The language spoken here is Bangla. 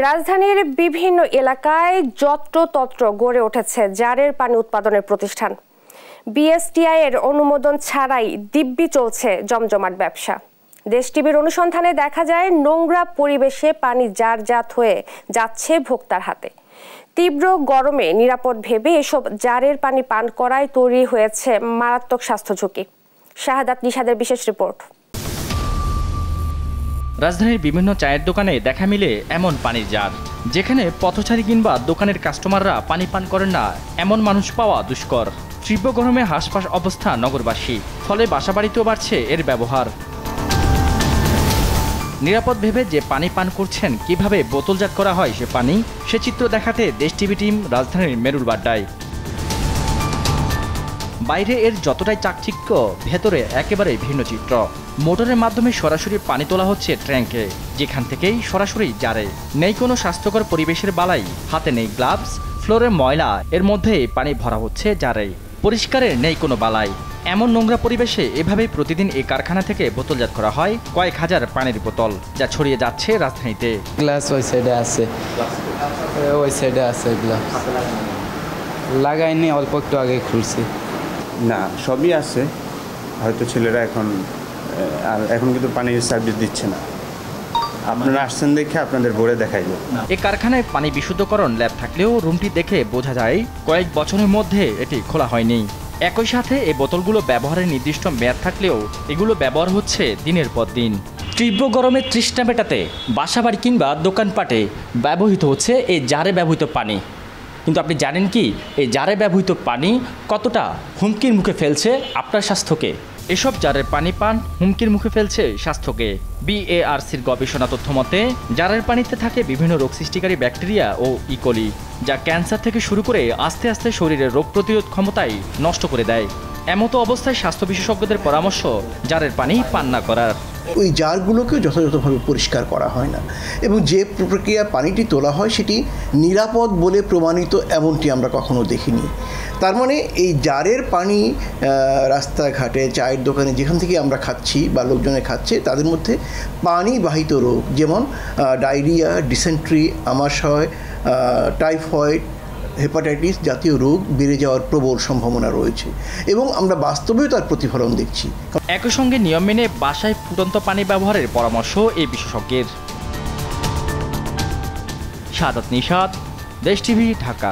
রাজধানীর বিভিন্ন এলাকায় যত্রতত্র গড়ে উঠেছে জারের পানি উৎপাদনের প্রতিষ্ঠান। বিএসটিআই এর অনুমোদন ছাড়াই দিব্যি চলছে জমজমাট ব্যবসা। দেশ টিভির অনুসন্ধানে দেখা যায় নোংরা পরিবেশে পানি জারজাত হয়ে যাচ্ছে ভোক্তার হাতে। তীব্র গরমে নিরাপদ ভেবে এসব জারের পানি পান করায় তৈরি হয়েছে মারাত্মক স্বাস্থ্য ঝুঁকি। শাহাদাত নিশাদের বিশেষ রিপোর্ট। রাজধানীর বিভিন্ন চায়ের দোকানে দেখা মিলে এমন পানির জার, যেখানে পথচারী কিংবা দোকানের কাস্টমাররা পানি পান করেন না, এমন মানুষ পাওয়া দুষ্কর। তীব্র গরমে হাঁসফাঁস অবস্থা নগরবাসী, ফলে বাসাবাড়িতেও বাড়ছে এর ব্যবহার। নিরাপদ ভেবে যে পানি পান করছেন, কিভাবে বোতলজাত করা হয় সে পানি, সে চিত্র দেখাতে দেশ টিভি টিম রাজধানীর মেরুর বাড্ডায়। বাইরে এর যতটাই চাকচিক্য, ভেতরে একেবারে ভিন্ন চিত্র। মোটরের মাধ্যমে সরাসরি পানি তোলা হচ্ছে ট্যাঙ্কে, যেখান থেকেই সরাসরি জারে। নেই কোনো স্বাস্থ্যকর পরিবেশের বালাই, হাতে নেই গ্লাভস, ফ্লোরে ময়লা, এর মধ্যেই পানি ভরা হচ্ছে জারে। পরিষ্কারের নেই কোনো বালাই। এমন নোংরা পরিবেশে এভাবেই প্রতিদিন এই কারখানা থেকে বোতলজাত করা হয় কয়েক হাজার পানির বোতল, যা ছড়িয়ে যাচ্ছে রাজধানীতে। গ্লাস ওই সাইডে আছে, ওই সাইডে আছে গ্লাস লাগাইনি, অল্প একটু আগে খুলছি। না, সবই আছে, হয়তো ছেলেরা এখন কিন্তু পানির সার্ভিস দিচ্ছে না। আপনারা আসছেন দেখে আপনাদের বোর্ডে দেখাইল। এই কারখানায় পানি বিশুদ্ধকরণ ল্যাব থাকলেও রুমটি দেখে বোঝা যায় কয়েক বছরের মধ্যে এটি খোলা হয়নি। একই সাথে এই বোতলগুলো ব্যবহারের নির্দিষ্ট মেয়াদ থাকলেও এগুলো ব্যবহার হচ্ছে দিনের পর দিন। তীব্র গরমে তৃষ্ণা মেটাতে বাসাবাড়ি কিংবা দোকানপাটে ব্যবহৃত হচ্ছে এই জারে ব্যবহৃত পানি। কিন্তু আপনি জানেন কি, এই জারে ব্যবহৃত পানি কতটা হুমকির মুখে ফেলছে আপনার স্বাস্থ্যকে? এসব জারের পানি পান হুমকির মুখে ফেলছে স্বাস্থ্যকে। বিএআরসির গবেষণা তথ্য মতে, জারের পানিতে থাকে বিভিন্ন রোগ সৃষ্টিকারী ব্যাকটেরিয়া ও ইকোলি, যা ক্যান্সার থেকে শুরু করে আস্তে আস্তে শরীরের রোগ প্রতিরোধ ক্ষমতাই নষ্ট করে দেয়। এমতো অবস্থায় স্বাস্থ্য বিশেষজ্ঞদের পরামর্শ জারের পানি পান না করার। ওই জারগুলোকে যথাযথভাবে পরিষ্কার করা হয় না, এবং যে প্রক্রিয়া পানিটি তোলা হয় সেটি নিরাপদ বলে প্রমাণিত এমনটি আমরা কখনো দেখিনি। তার মানে এই জারের পানি রাস্তাঘাটে, চায়ের দোকানে, যেখান থেকে আমরা খাচ্ছি বা লোকজনে খাচ্ছে, তাদের মধ্যে পানিবাহিত রোগ যেমন ডায়রিয়া, ডিসেন্ট্রি, আমাশয়, টাইফয়েড, হেপাটাইটিস জাতীয় রোগ বেড়ে যাওয়ার প্রবল সম্ভাবনা রয়েছে, এবং আমরা বাস্তবেও তার প্রতিফলন দেখছি। একই সঙ্গে নিয়ম মেনে বাসায় ফুটন্ত পানি ব্যবহারের পরামর্শ এই বিশেষজ্ঞের। শাহাদাত নিশাদ, দেশ টিভি, ঢাকা।